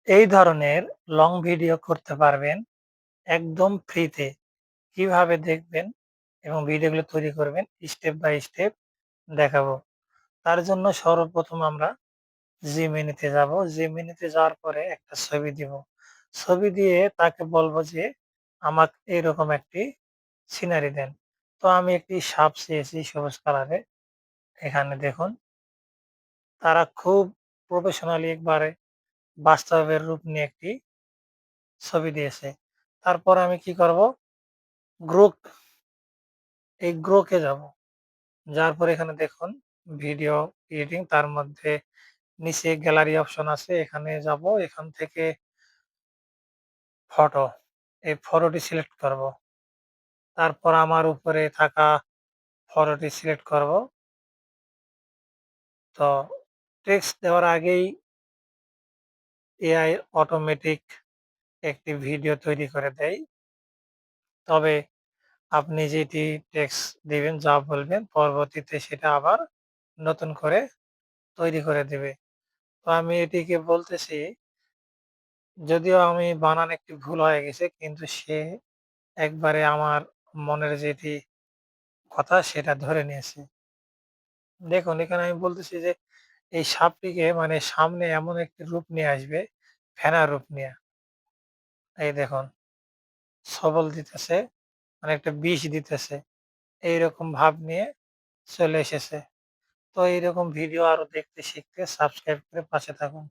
এই ধরনের long video করতে পারবেন একদম ফ্রিতে। কিভাবে দেখবেন এবং ভিডিওগুলো তৈরি করবেন স্টেপ বাই স্টেপ দেখাবো। তার জন্য সর্বপ্রথম আমরা জিমিনিতে যাব। জিমিনিতে যাওয়ার পরে একটা ছবি দিব। ছবি দিয়ে তাকে বলব যে আমাকে এরকম একটি সিনারি দেন। তো আমি একটি সাপ চেয়েছি সবুজ কালারের। এখানে দেখুন তারা খুব প্রফেশনালি একবারে বাস্তবের রূপ নিয়ে একটি ছবি দিয়েছে। তারপর আমি কি করব? গ্রুপ এই গ্রোকে যাব। যাওয়ার পরে এখানে দেখুন ভিডিও এডিটিং তার মধ্যে নিচে গ্যালারি অপশন আছে। এখানে যাব। এখান থেকে ফটো, এই ফটোটি সিলেক্ট করব। তারপর আমার উপরে থাকা ফটোটি সিলেক্ট করব। তো টেক্সট দেওয়ার আগেই এআই অটোমেটিক একটি ভিডিও তৈরি করে দেয়। তবে আপনি যেটি টেক্সট দিবেন, যা বলবেন পরবর্তীতে সেটা আবার নতুন করে তৈরি করে দেবে। তো আমি এটিকে বলতেছি, যদিও আমি বানান একটু ভুল হয়ে গেছে কিন্তু সে একবারে আমার মনের যেটি কথা সেটা ধরে নিয়েছে। দেখুন এখানে আমি বলতেছি যে এই সাপটিকে মানে সামনে এমন একটি রূপ নিয়ে আসবে, ফেনার রূপ নিয়ে। এই দেখুন সবল দিতেছে, মানে একটা বিষ দিতেছে। এইরকম ভাব নিয়ে চলে এসেছে। তো এইরকম ভিডিও আরো দেখতে শিখতে সাবস্ক্রাইব করে পাশে থাকুন।